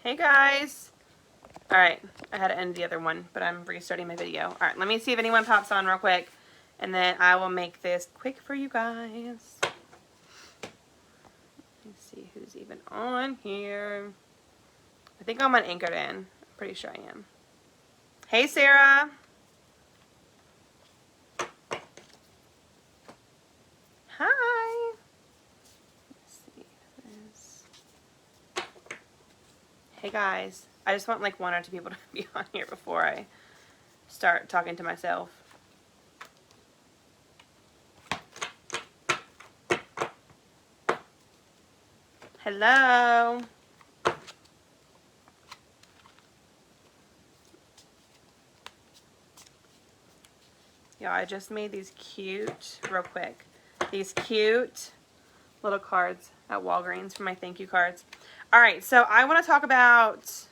Hey guys. Alright, I had to end the other one, but I'm restarting my video. Alright, let me see if anyone pops on real quick, and then I will make this quick for you guys. Let's see who's even on here. I think I'm on Anchored In. I'm pretty sure I am. Hey Sarah. Hi. Let's see this. Hey guys. I just want like 1 or 2 people to be on here before I start talking to myself. Hello. Yeah, I just made these cute, real quick, these cute little cards at Walgreens for my thank you cards. All right, so I want to talk about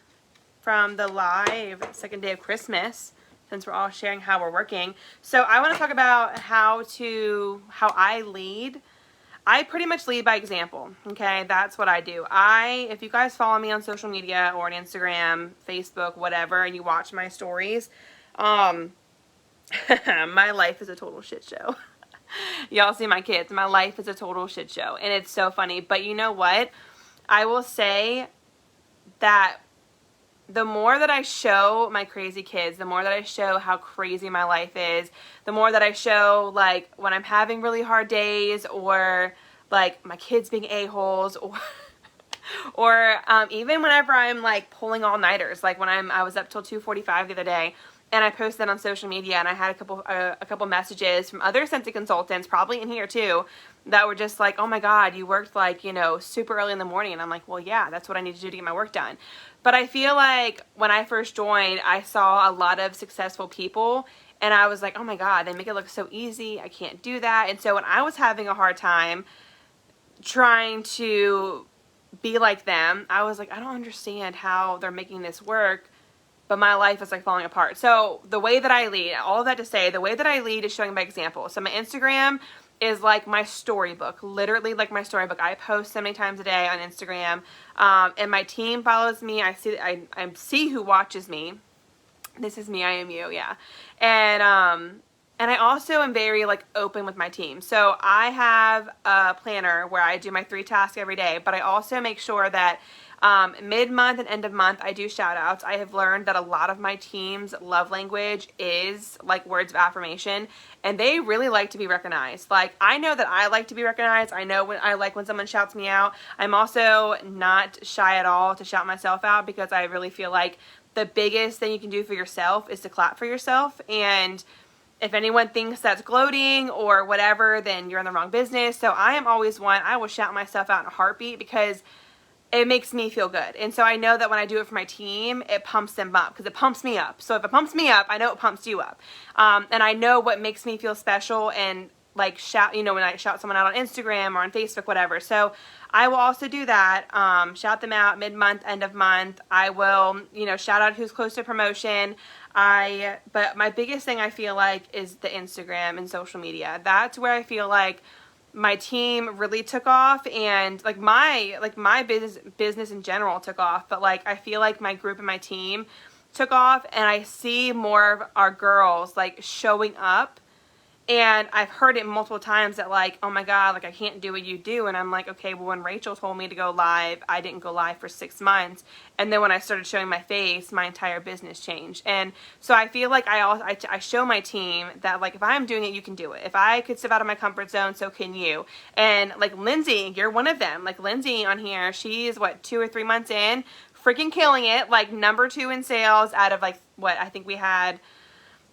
from the live second day of Christmas, since we're all sharing how we're working. So I want to talk about how I lead. I pretty much lead by example, okay? That's what I do. If you guys follow me on social media or on Instagram, Facebook, whatever, and you watch my stories, my life is a total shit show. Y'all see my kids. My life is a total shit show, and it's so funny. But you know what? I will say that the more that I show my crazy kids, the more that I show how crazy my life is, the more that I show, like, when I'm having really hard days, or, like, my kids being a-holes, or even whenever I'm, like, pulling all-nighters, like when I was up till 2:45 the other day, and I posted that on social media, and I had a couple messages from other Scentsy consultants, probably in here too, that were just like, oh my God, you worked like, you know, super early in the morning. And I'm like, well, yeah, that's what I need to do to get my work done. But I feel like when I first joined, I saw a lot of successful people, and I was like, oh my God, they make it look so easy. I can't do that. And so when I was having a hard time trying to be like them, I was like, I don't understand how they're making this work, but my life is like falling apart. So the way that I lead, all of that to say, the way that I lead is showing by example. So my Instagram is like my storybook, literally like my storybook. I post so many times a day on Instagram, and my team follows me. I see who watches me. This is me, I am you, yeah. And I also am very like open with my team. So I have a planner where I do my 3 tasks every day, but I also make sure that mid-month and end of month, I do shout outs. I have learned that a lot of my team's love language is like words of affirmation, and they really like to be recognized. Like, I know that I like to be recognized. I know when someone shouts me out. I'm also not shy at all to shout myself out, because I really feel like the biggest thing you can do for yourself is to clap for yourself. And if anyone thinks that's gloating or whatever, then you're in the wrong business. So I am always one, I will shout myself out in a heartbeat, because it makes me feel good. And so I know that when I do it for my team, it pumps them up, because it pumps me up. So if it pumps me up, I know it pumps you up. And I know what makes me feel special, and like shout, you know, when I shout someone out on Instagram or on Facebook, whatever. So I will also do that. Shout them out mid-month, end of month. I will, you know, shout out who's close to promotion. But my biggest thing I feel like is the Instagram and social media. That's where I feel like my team really took off, and like my business in general took off, but like I feel like my group and my team took off, and I see more of our girls like showing up. And I've heard it multiple times that like, oh my God, like I can't do what you do. And I'm like, okay, well, when Rachel told me to go live, I didn't go live for 6 months. And then when I started showing my face, my entire business changed. And so I feel like I show my team that like, if I'm doing it, you can do it. If I could step out of my comfort zone, so can you. And like Lindsay, you're one of them. Like Lindsay on here, she's what, 2 or 3 months in, freaking killing it. Like number 2 in sales out of like what I think we had.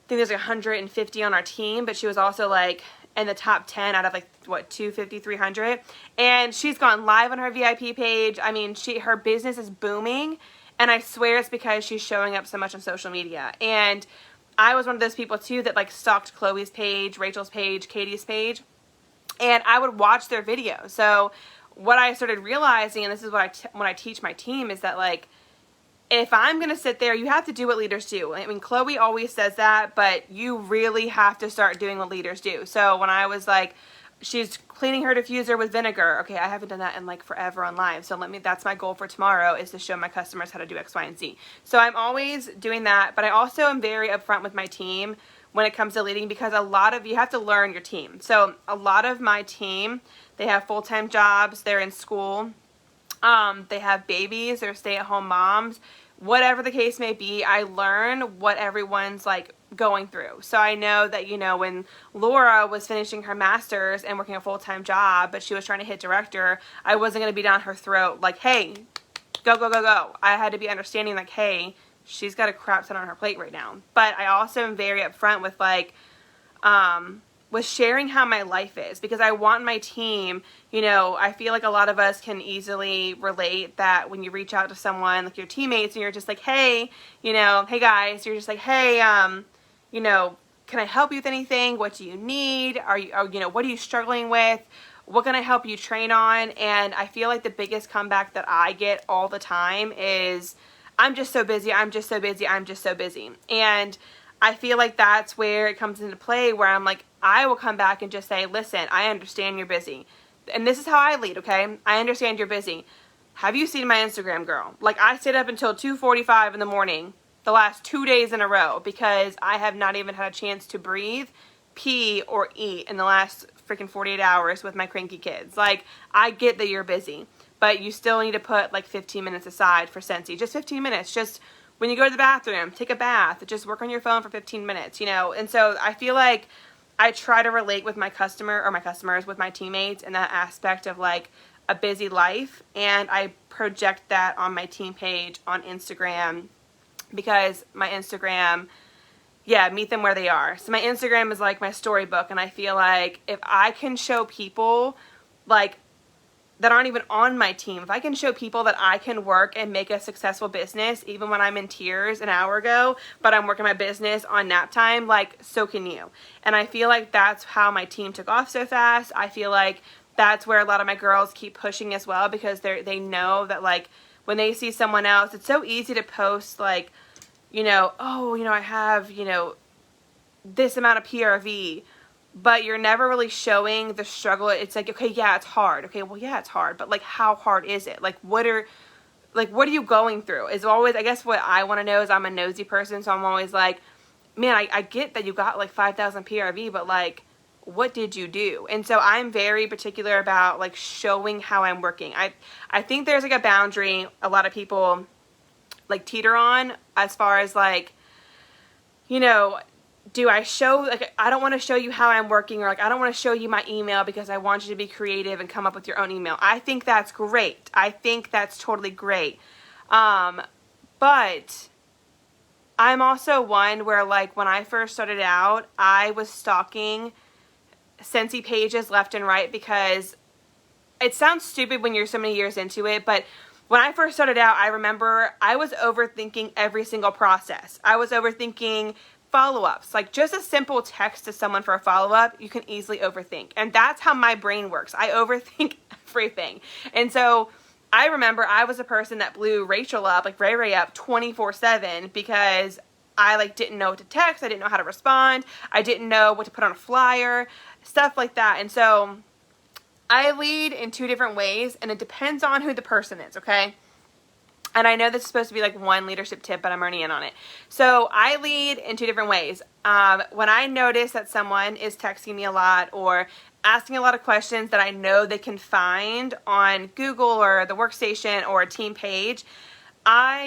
I think there's like 150 on our team, but she was also like in the top 10 out of like what, 250, 300. And she's gone live on her VIP page. I mean, her business is booming, and I swear it's because she's showing up so much on social media. And I was one of those people too that like stalked Chloe's page, Rachel's page, Katie's page, and I would watch their videos. So what I started realizing, and this is what I teach my team, is that like, if I'm going to sit there, you have to do what leaders do. I mean, Chloe always says that, but you really have to start doing what leaders do. So when I was like, she's cleaning her diffuser with vinegar. Okay, I haven't done that in like forever on live. So that's my goal for tomorrow, is to show my customers how to do X, Y, and Z. So I'm always doing that, but I also am very upfront with my team when it comes to leading, because you have to learn your team. So a lot of my team, they have full-time jobs, they're in school, they have babies, they're stay-at-home moms, whatever the case may be. I learn what everyone's like going through. So I know that, when Laura was finishing her master's and working a full-time job, but she was trying to hit director, I wasn't going to be down her throat like, hey, go, go, go, go. I had to be understanding like, hey, she's got a crap ton on her plate right now. But I also am very upfront with like, with sharing how my life is, because I want my team, I feel like a lot of us can easily relate that when you reach out to someone, like your teammates, and you're just like, hey, hey guys, you're just like, hey, can I help you with anything? What do you need? What are you struggling with? What can I help you train on? And I feel like the biggest comeback that I get all the time is, I'm just so busy, I'm just so busy, I'm just so busy. And I feel like that's where it comes into play, where I'm like, I will come back and just say, listen, I understand you're busy. And this is how I lead, okay? I understand you're busy. Have you seen my Instagram, girl? Like, I stayed up until 2:45 in the morning the last 2 days in a row because I have not even had a chance to breathe, pee, or eat in the last freaking 48 hours with my cranky kids. Like, I get that you're busy, but you still need to put like 15 minutes aside for Scentsy. Just 15 minutes. Just when you go to the bathroom, take a bath, just work on your phone for 15 minutes, And so I feel like I try to relate with my customers, with my teammates, in that aspect of like a busy life. And I project that on my team page on Instagram, because my Instagram, meet them where they are. So my Instagram is like my storybook. And I feel like if I can show people like that aren't even on my team, if I can show people that I can work and make a successful business even when I'm in tears an hour ago, but I'm working my business on nap time, like, so can you. And I feel like that's how my team took off so fast. I feel like that's where a lot of my girls keep pushing as well, because they know that like when they see someone else, it's so easy to post like, I have, this amount of PRV, but you're never really showing the struggle. It's like, okay, yeah, it's hard. Okay, well, yeah, it's hard, but like, how hard is it? Like, what are you going through? Is always, I guess what I want to know is, I'm a nosy person, so I'm always like, man, I get that you got like 5,000 PRV, but like, what did you do? And so I'm very particular about like showing how I'm working. I think there's like a boundary a lot of people like teeter on, as far as like, do I show, like, I don't want to show you how I'm working, or like, I don't want to show you my email because I want you to be creative and come up with your own email. I think that's great. I think that's totally great. But I'm also one where like when I first started out, I was stalking Scentsy pages left and right, because it sounds stupid when you're so many years into it, but when I first started out, I remember I was overthinking every single process. I was overthinking follow-ups. Like, just a simple text to someone for a follow-up, you can easily overthink. And that's how my brain works. I overthink everything. And so I remember I was a person that blew Rachel up, like Ray Ray up 24/7, because I like didn't know what to text. I didn't know how to respond. I didn't know what to put on a flyer, stuff like that. And so I lead in two different ways, and it depends on who the person is, okay? And I know this is supposed to be like one leadership tip, but I'm already in on it. So I lead in two different ways. When I notice that someone is texting me a lot or asking a lot of questions that I know they can find on Google or the workstation or a team page,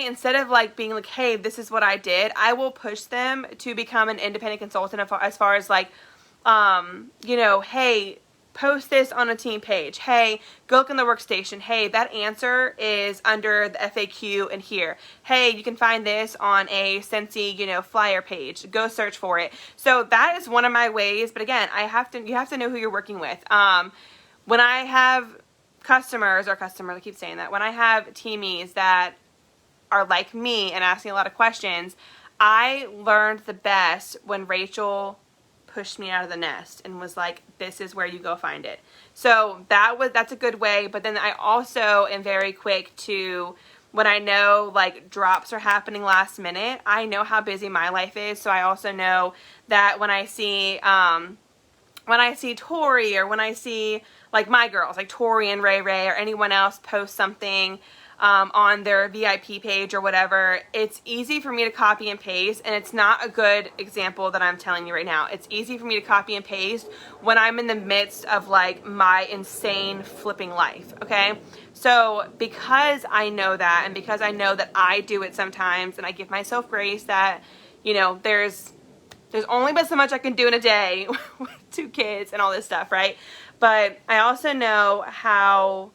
instead of like being like, hey, this is what I did, I will push them to become an independent consultant as far as like, hey, post this on a team page. Hey, go look in the workstation. Hey, that answer is under the FAQ in here. Hey, you can find this on a Scentsy, flyer page. Go search for it. So that is one of my ways. But again, you have to know who you're working with. When I have customers, I keep saying that, when I have teamies that are like me and asking a lot of questions, I learned the best when Rachel pushed me out of the nest and was like, this is where you go find it. So that's a good way. But then I also am very quick to, when I know like drops are happening last minute, I know how busy my life is. So I also know that when I see when I see Tori, or when I see like my girls, like Tori and Ray Ray, or anyone else post something on their VIP page or whatever, it's easy for me to copy and paste, and it's not a good example that I'm telling you right now. It's easy for me to copy and paste when I'm in the midst of like my insane flipping life, okay? So because I know that, and because I know that I do it sometimes, and I give myself grace that, you know, there's only but so much I can do in a day with 2 kids and all this stuff, right? But I also know how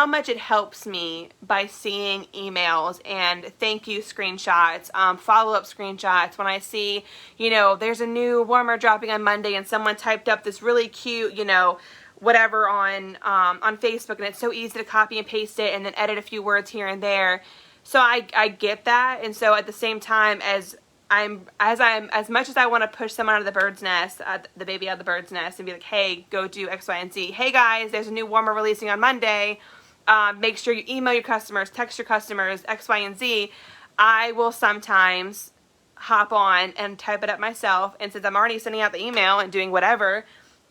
much it helps me by seeing emails and thank you screenshots, follow-up screenshots. When I see, you know, there's a new warmer dropping on Monday and someone typed up this really cute, you know, whatever on Facebook, and it's so easy to copy and paste it and then edit a few words here and there. So I get that. And so at the same time, as much as I want to push someone out of the bird's nest, the baby out of the bird's nest, and be like, hey, go do X, Y, and Z. Hey guys, there's a new warmer releasing on Monday. Make sure you email your customers, text your customers, X, Y, and Z. I will sometimes hop on and type it up myself. And since I'm already sending out the email and doing whatever,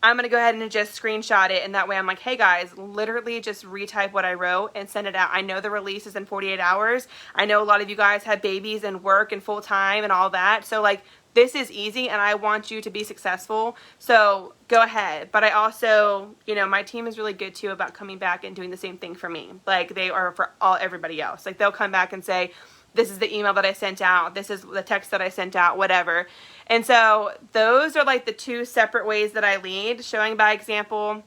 I'm going to go ahead and just screenshot it, and that way I'm like, hey guys, literally just retype what I wrote and send it out. I know the release is in 48 hours. I know a lot of you guys have babies and work and full time and all that. So like, this is easy, and I want you to be successful. So go ahead. But I also, you know, my team is really good too about coming back and doing the same thing for me. Like they are for everybody else. Like they'll come back and say, this is the email that I sent out. This is the text that I sent out, whatever. And so those are like the 2 separate ways that I lead: showing by example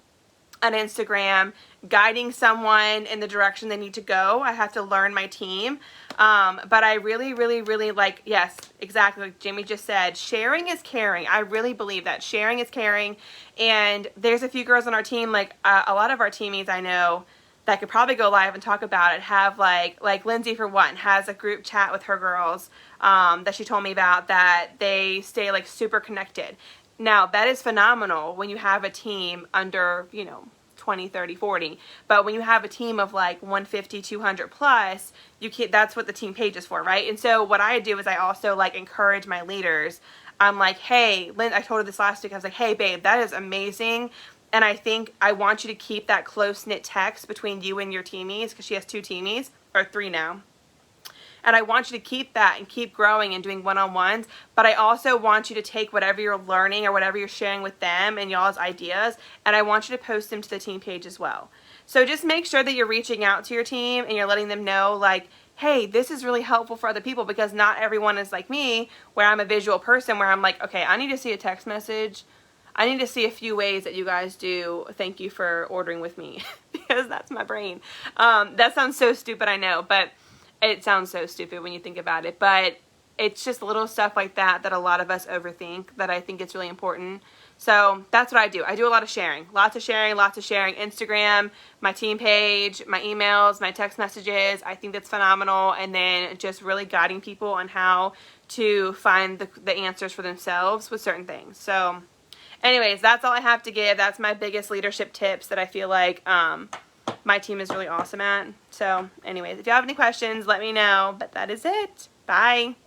on Instagram, guiding someone in the direction they need to go. I have to learn my team. But I really, really, really like, yes, exactly like Jamie just said, sharing is caring. I really believe that. Sharing is caring. And there's a few girls on our team, like a lot of our teamies I know that could probably go live and talk about it, have like Lindsay for one, has a group chat with her girls that she told me about, that they stay like super connected. Now that is phenomenal when you have a team under, you know, 20, 30, 40. But when you have a team of like 150, 200 plus, you can't, that's what the team page is for, right? And so what I do is I also like encourage my leaders. I'm like, hey, Lynn, I told her this last week. I was like, hey, babe, that is amazing. And I think I want you to keep that close-knit text between you and your teamies, because she has 2 teamies, or 3 now. And I want you to keep that and keep growing and doing one-on-ones. But I also want you to take whatever you're learning or whatever you're sharing with them and y'all's ideas, and I want you to post them to the team page as well. So just make sure that you're reaching out to your team and you're letting them know, like, hey, this is really helpful for other people, because not everyone is like me, where I'm a visual person, where I'm like, okay, I need to see a text message. I need to see a few ways that you guys do thank you for ordering with me, because that's my brain. That sounds so stupid, I know, but it sounds so stupid when you think about it. But it's just little stuff like that that a lot of us overthink, that I think it's really important. So that's what I do. I do a lot of sharing. Lots of sharing, lots of sharing. Instagram, my team page, my emails, my text messages. I think that's phenomenal. And then just really guiding people on how to find the answers for themselves with certain things. So anyways, that's all I have to give. That's my biggest leadership tips that I feel like my team is really awesome at. So anyways, if you have any questions, let me know. But that is it. Bye.